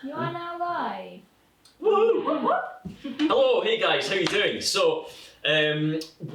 You are now live. Woo! Hello, hey guys, how you doing? So,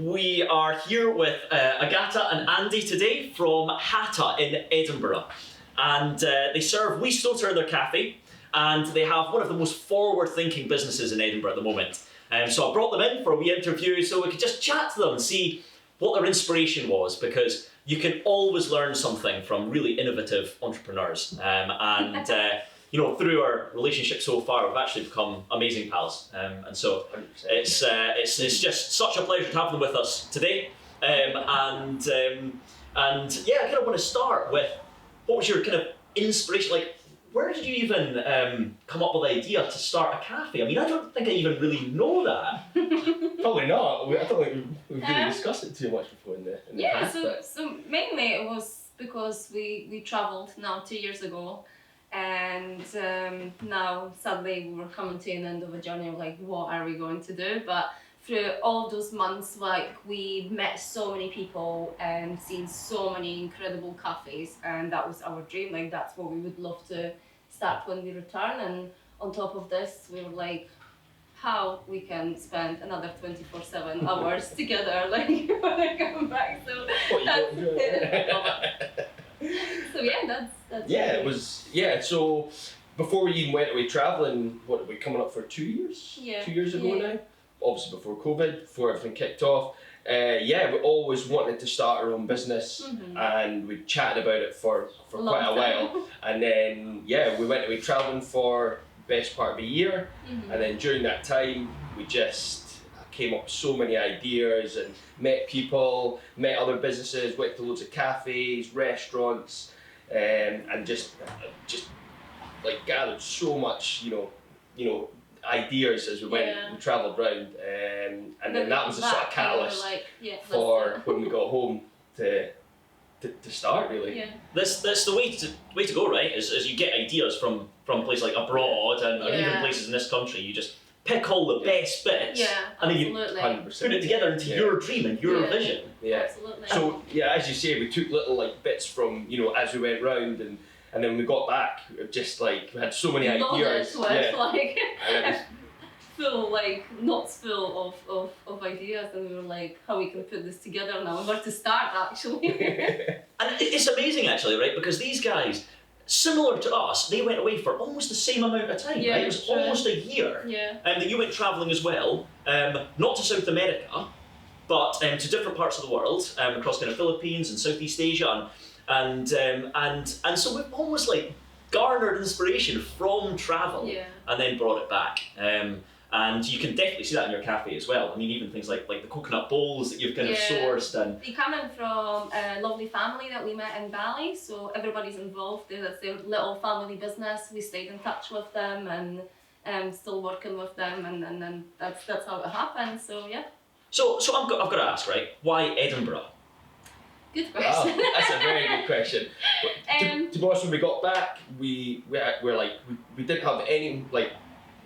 we are here with Agata and Andy today from Hata in Edinburgh. And they serve Weestoter in their cafe, and they have one of the most forward-thinking businesses in Edinburgh at the moment. So I brought them in for a wee interview so we could just chat to them and see what their inspiration was, because you can always learn something from really innovative entrepreneurs. You know, through our relationship so far, we've actually become amazing pals, and so it's just such a pleasure to have them with us today. Yeah, I kind of want to start with, what was your kind of inspiration? Like, where did you even come up with the idea to start a cafe? I mean, I don't think I even really know that. Probably not. I don't think we've really discussed it too much before in the past. So mainly it was because we travelled now 2 years ago. And now, sadly, we're coming to an end of a journey of like, what are we going to do? But through all those months, like, we met so many people and seen so many incredible cafes, and that was our dream. Like, that's what we would love to start when we return. And on top of this, we were like, how we can spend another 24/7 hours together, like, when I come back. So that's it. So yeah, that's it was So before we even went away travelling, what are we coming up for 2 years? Yeah. 2 years ago now. Obviously before COVID, before everything kicked off. We always wanted to start our own business, and we chatted about it for quite a while. And then we went away travelling for the best part of a year, and then during that time we just came up with so many ideas and met people, met other businesses, went to loads of cafes, restaurants, and just like gathered so much, you know, ideas as we went and travelled around, and then that was a sort of catalyst for when we got home to start, really. Yeah. That's the way to go, right? Is you get ideas from places like abroad and even places in this country. You just pick all the best bits, and then you put it together into your dream and your vision. Yeah, absolutely. So as you say, we took little like bits from, you know, as we went round, and then when we got back, just like we had so many ideas. Like knots full of ideas, and we were like, how we can put this together now, and where to start actually. And it's amazing actually, right? Because these guys, similar to us, they went away for almost the same amount of time, right? It was almost a year. Yeah. And that you went travelling as well, not to South America, but to different parts of the world, across kind of Philippines and Southeast Asia, and so we've almost like garnered inspiration from travel, and then brought it back. And you can definitely see that in your cafe as well. I mean, even things like the coconut bowls that you've kind of sourced. And they come in from a lovely family that we met in Bali, so everybody's involved. That's their little family business. We stayed in touch with them and still working with them, and then that's how it happened. So yeah. So I've got to ask, right? Why Edinburgh? Good question. Wow, that's a very good question. To be honest, when we got back, we didn't have any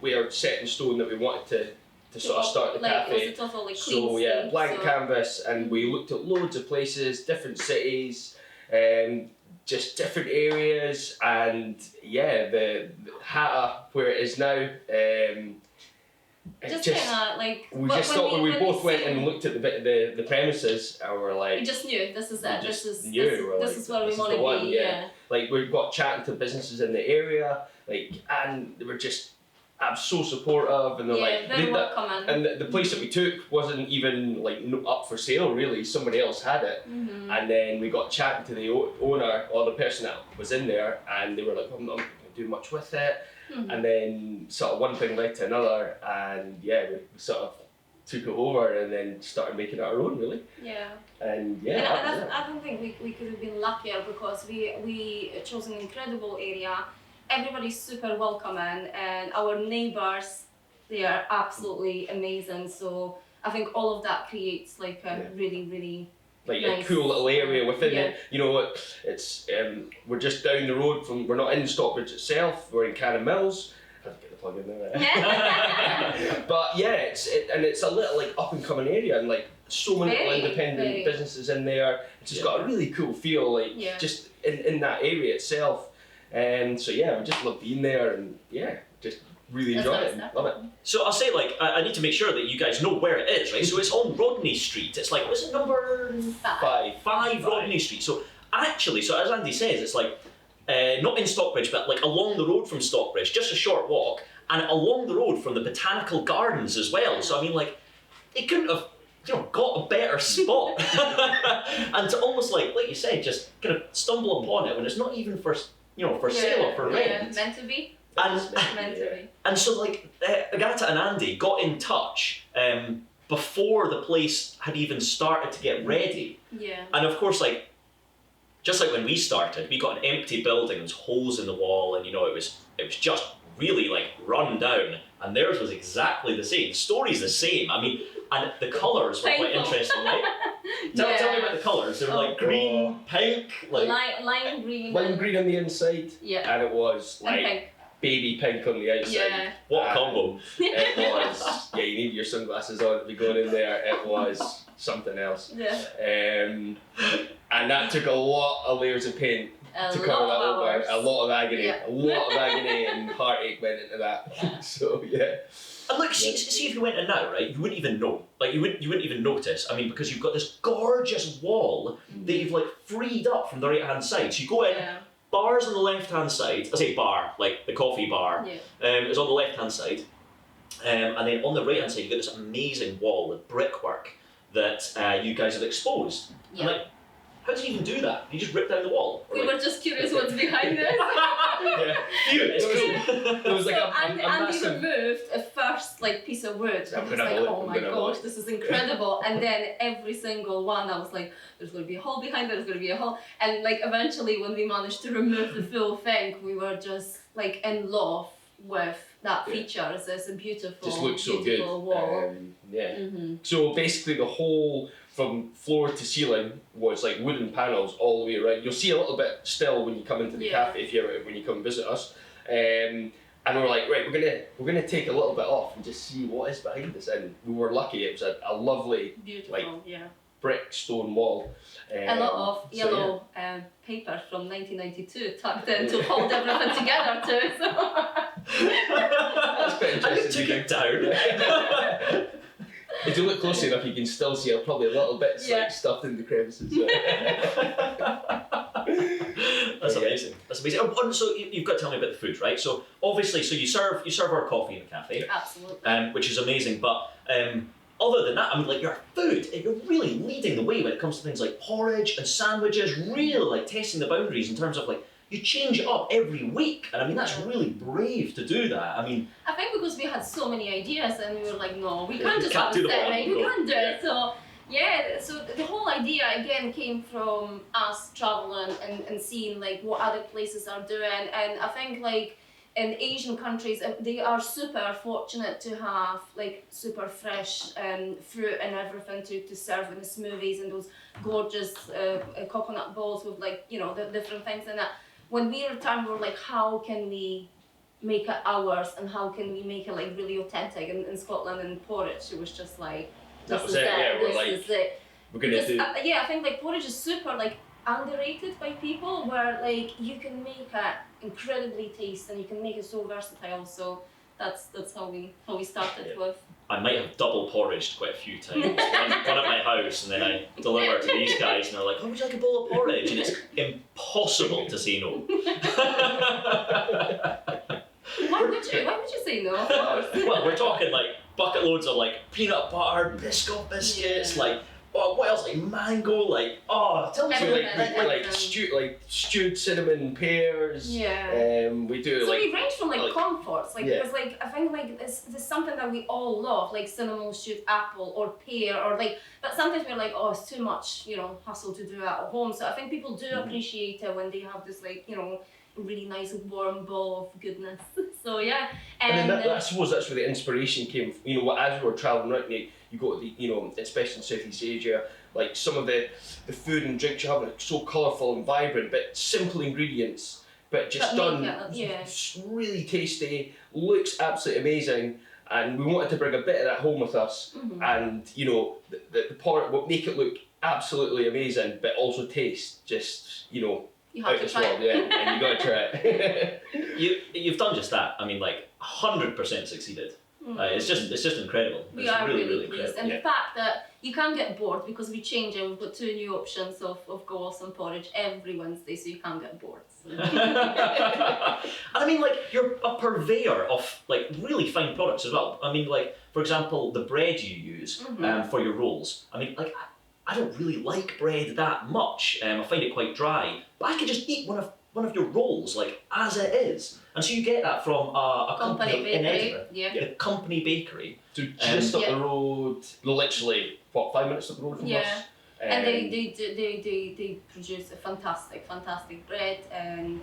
we are set in stone that we wanted to sort of start the cafe. It was a totally clean blank canvas, and we looked at loads of places, different cities, just different areas, and the Hata where it is now. We just thought when we both went and looked at the premises, and we're like, we just knew this is it. This is where we want to be. Yeah. Like we got chatting to businesses in the area, and they were just so supportive, and they're very welcoming. And the place that we took wasn't even up for sale really. Somebody else had it, and then we got chatting to the owner or the person that was in there, and they were like, I'm not going to do much with it. And then sort of one thing led to another, and we sort of took it over and then started making it our own, really. Yeah. And I don't think we could have been luckier, because we chose an incredible area. Everybody's super welcoming, and our neighbours, they are absolutely amazing. So I think all of that creates a really, really nice, a cool little area within it. You know, it's we're just down the road from. We're not in Stockbridge itself. We're in Cannon Mills. I have to get the plug in there. But it's a little up and coming area, and so many little independent businesses in there. It's just got a really cool feel, just in that area itself. So yeah, we just love being there, and yeah, just really enjoy it. And love it. So I'll say, like, I need to make sure that you guys know where it is, right? So it's on Rodney Street. It's like, what's it, number 5 Rodney Street. So actually, so as Andy says, it's like, not in Stockbridge, but like along the road from Stockbridge, just a short walk, and along the road from the Botanical Gardens as well. So I mean, like, they couldn't have, got a better spot. And to almost like you said, just kind of stumble upon it when it's not even for, for sale or for rent. Yeah, meant to be. And, and so like Agata and Andy got in touch before the place had even started to get ready. Yeah. And of course, like, just like when we started, we got an empty building, there was holes in the wall, and it was just really like run down. And theirs was exactly the same. The story's the same. I mean, and the colours were quite interesting, right? Tell me about the colours. They were like green, pink, like lime green. Lime green on the inside. Yeah. And it was like pink. Baby pink on the outside. Yeah. What a combo. It was, you need your sunglasses on to be going in there. It was something else. Yeah. And that took a lot of layers of paint to cover that over. A lot of agony. Yeah. A lot of agony and heartache went into that. Yeah. So yeah. And look, see if you went in now, right? You wouldn't even know. Like you wouldn't even notice. I mean, because you've got this gorgeous wall that you've like freed up from the right hand side. So you go in. Yeah. Bars on the left hand side. I say bar, like the coffee bar. Yeah. Is on the left hand side, and then on the right hand side you got this amazing wall with brickwork that you guys have exposed. Yeah. And like, how did you even do that? You just rip down the wall? Or We were just curious what's behind this. Yeah. Phew, it's cool. There was like So a Andy massive... removed a first like piece of wood. I'm And it's gonna like, have a look, oh I'm my gonna have a gosh, look. this is incredible. And then every single one, I was like, there's going to be a hole behind there's going to be a hole. And like eventually, when we managed to remove the full thing, we were just like in love with that feature. It's this beautiful, Just looks so beautiful good. wall. Yeah. Mm-hmm. So basically the whole from floor to ceiling was like wooden panels all the way around. You'll see a little bit still when you come into the cafe when you come visit us. And we were like, right, we're gonna take a little bit off and just see what is behind us. And we were lucky; it was a lovely, Beautiful, brick stone wall. A lot of yellow paper from 1992 tucked in to hold everything together too. So. That's quite And you interesting. took it down. If you look closely enough, you can still see probably a little bit like stuffed in the crevices. That's amazing. That's amazing. Oh, so you've got to tell me about the food, right? So obviously, so you serve our coffee in the cafe, Absolutely. which is amazing. But other than that, I mean, like your food, you're really leading the way when it comes to things like porridge and sandwiches. Really like testing the boundaries in terms of like you change it up every week, and I mean that's really brave to do that. I mean, I think because we had so many ideas and we were like, no, we can't just can't have do a them set, all. right? We can't do it. So yeah, so the whole idea again came from us traveling and seeing like what other places are doing, and I think like in Asian countries they are super fortunate to have like super fresh fruit and everything to serve in the smoothies and those gorgeous coconut bowls with like the different things in it. When we returned, we were like, how can we make it ours and how can we make it like really authentic? And in Scotland and porridge, it was just like, That was it, yeah, we're like, is it. we're gonna do. I think like porridge is super like underrated by people, where like you can make it incredibly tasty and you can make it so versatile. So that's how we started with. I might have double porridged quite a few times. One at my house, and then I deliver to these guys, and they're like, "Oh, would you like a bowl of porridge?" And it's impossible to say no. Why would you say no? Of course. Well, we're talking like bucket loads of like peanut butter, Biscoff biscuits, like what else? Like mango, like tell me So Everything. like stewed cinnamon pears. Yeah. We do So like we range from like comforts, like Yeah. because like I think like there's something that we all love, like cinnamon stewed apple or pear or like, but sometimes we're like, oh, it's too much, hassle to do at home. So I think people do appreciate it when they have this like, really nice warm bowl of goodness. So yeah, and then I suppose that's where the inspiration came. As we were traveling around, you go to the especially in Southeast Asia, like some of the food and drinks you have are so colourful and vibrant, but simple ingredients, but just done really tasty, looks absolutely amazing. And we wanted to bring a bit of that home with us, and the part would make it look absolutely amazing, but also taste just You have out to this try world, it. yeah, and you got to try it. You've done just that. I mean, like 100% succeeded. It's just incredible. We It's are really, really pleased, incredible. and the fact that you can't get bored because we change it. We've got 2 new options of gauze and porridge every Wednesday, so you can't get bored. So. And I mean, like, you're a purveyor of like really fine products as well. I mean, like, for example, the bread you use for your rolls. I mean, like, I don't really like bread that much. I find it quite dry, but I could just eat one of your rolls like as it is. And so you get that from a company in Edinburgh, the Company Bakery. So just up the road, literally, what, 5 minutes up the road from us? And they produce a fantastic bread, and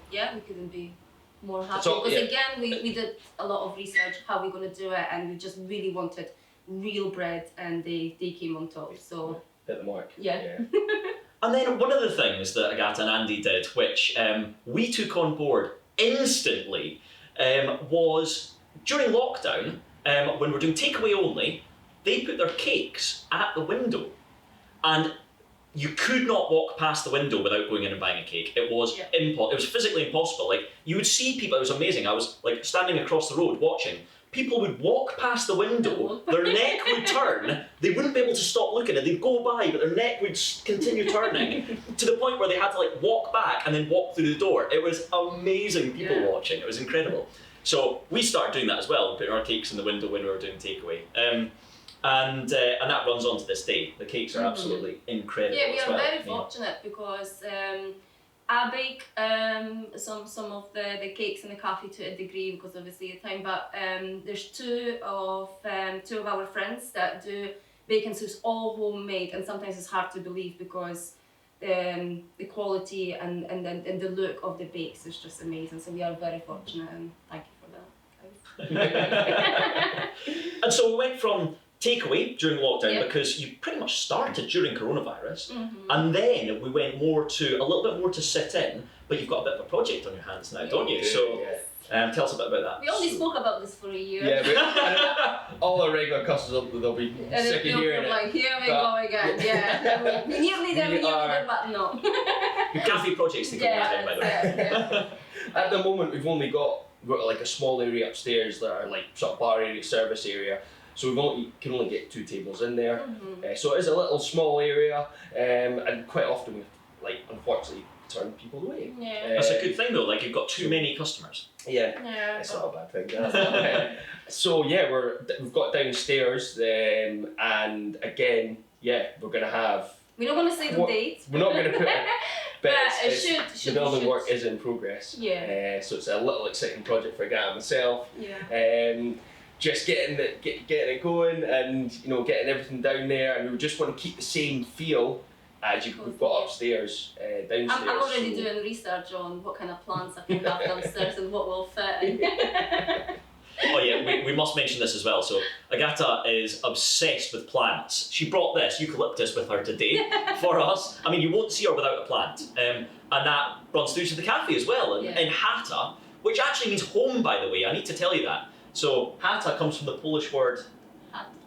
we couldn't be more happy because again we did a lot of research how we're gonna do it, and we just really wanted real bread, and they came on top. So hit the mark. Yeah. And then one of the things that Agata and Andy did, which we took on board instantly, was during lockdown, when we're doing takeaway only, they put their cakes at the window. And you could not walk past the window without going in and buying a cake. It was it was physically impossible. Like, you would see people, it was amazing. I was like standing across the road watching. People would walk past the window, their neck would turn, they wouldn't be able to stop looking, and they'd go by, but their neck would continue turning to the point where they had to like walk back and then walk through the door. It was amazing people watching. It was incredible. So we started doing that as well, putting our cakes in the window when we were doing takeaway. And that runs on to this day. The cakes are absolutely incredible. Yeah, we as are well. very fortunate because I bake some of the cakes in the cafe to a degree because obviously the time, but there's two of our friends that do baking, so it's all homemade, and sometimes it's hard to believe because the quality and the look of the bakes is just amazing. So we are very fortunate, and thank you for that, guys. And so we went from takeaway during lockdown because you pretty much started during coronavirus, and then we went a little bit more to sit in, but you've got a bit of a project on your hands now, don't you? So tell us a bit about that. We only spoke about this for a year. Yeah, all our regular customers, they'll be sick of hearing it. Like, here we go again, we nearly there, but no. Cafe projects take a long time, by the way. At the moment, we've got like a small area upstairs that are like sort of bar area, service area. So can only get 2 tables in there. So it is a little small area, and quite often we like unfortunately turn people away. That's a good thing though. Like, you've got too many customers. It's not a bad thing. So we've got downstairs, and again, we're gonna have. We don't want to say the date. We're not gonna put it. But the building work is in progress. So it's a little exciting project for Agata and myself. Just getting it going, and getting everything down there, and we just want to keep the same feel as we've got upstairs, downstairs. I'm already doing research on what kind of plants I can have downstairs and what will fit. Oh yeah, we must mention this as well. So Agata is obsessed with plants. She brought this eucalyptus with her today for us. I mean, you won't see her without a plant, and that runs through to the cafe as well. And in Hata, which actually means home, by the way, I need to tell you that. So Hata comes from the Polish word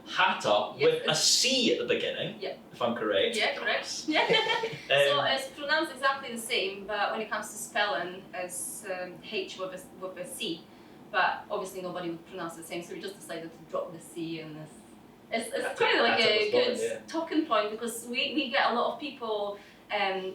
Hata with a C at the beginning, if I'm correct. Yeah, correct. So it's pronounced exactly the same, but when it comes to spelling, it's H with a C. But obviously nobody would pronounce it the same, so we just decided to drop the C in this. It's kind of like a good talking point because we get a lot of people.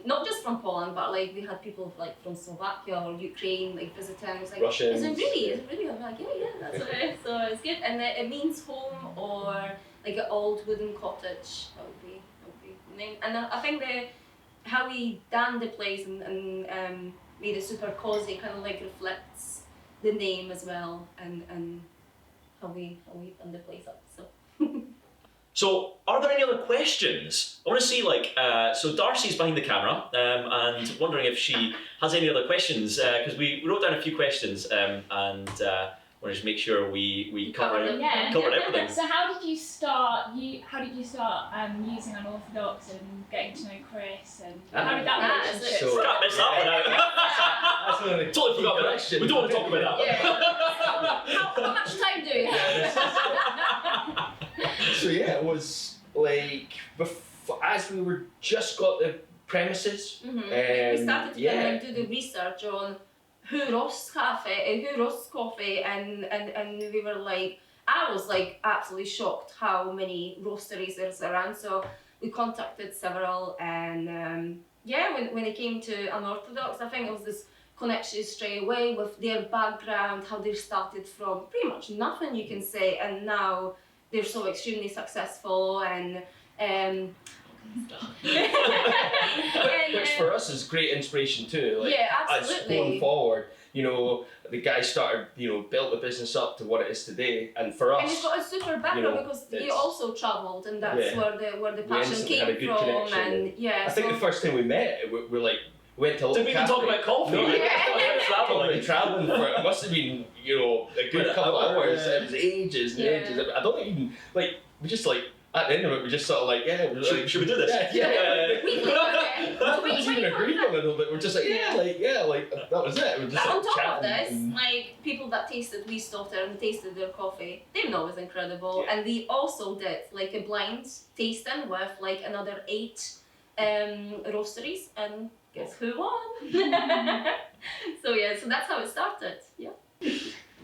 Not just from Poland, but like we had people like from Slovakia or Ukraine like visiting. It's like, Russians. Is it really? I'm like, that's what it is. So it's good, and it means home or like an old wooden cottage. That would be the name. And I think how we done the place and made it super cozy, kind of like reflects the name as well, and how we done the place up. So. So, are there any other questions? I want to see, so Darcy's behind the camera, and wondering if she has any other questions, because we wrote down a few questions, and want to just make sure we covered everything. So, how did you start using Unorthodox and getting to know Chris, and how did that relationship So, can't miss that one out. Totally forgot about that. We don't want to talk about that one. How much time do you have? So it was like as we were just got the premises. We started to yeah. like do the research on who roasts coffee, and we were like, I was like absolutely shocked how many roasteries there's around. So we contacted several, and when it came to unorthodox, I think it was this connection straight away with their background, how they started from pretty much nothing, you can say, and now they're so extremely successful and. Which for us is great inspiration too. Like, yeah, as absolutely. going forward, you know, the guy started, you know, built the business up to what it is today, and for us, And he's got a super background, you know, because he it's- also travelled, and that's Yeah. where the We passion instantly came had a good from. connection, And yeah, I think the first time we met, we're like, we went to a little Did we even talk cafe. about coffee? No, We Yeah. talked about Probably traveling. travelling for it must have been, you know, a good But couple of hours. yeah. It was ages and Yeah. ages. I don't even like. We just like at the end of it, we just sort of like, yeah. We were like, Should we do this? Yeah. we clicked on it. So We didn't even agree on it a little bit. We're just like, like that was it. We're just But like on top of chatting this, and- like people that tasted Lee's daughter and tasted their coffee, they know it was incredible. Yeah. And we also did like a blind tasting with like another 8 roasteries, and guess who won? So that's how it started. Yeah.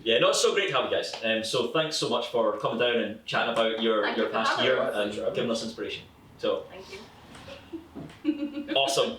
Yeah, no, it's so great to have you guys. So thanks so much for coming down and chatting about your Thank you for past having year us. and giving us inspiration. So Thank you. awesome.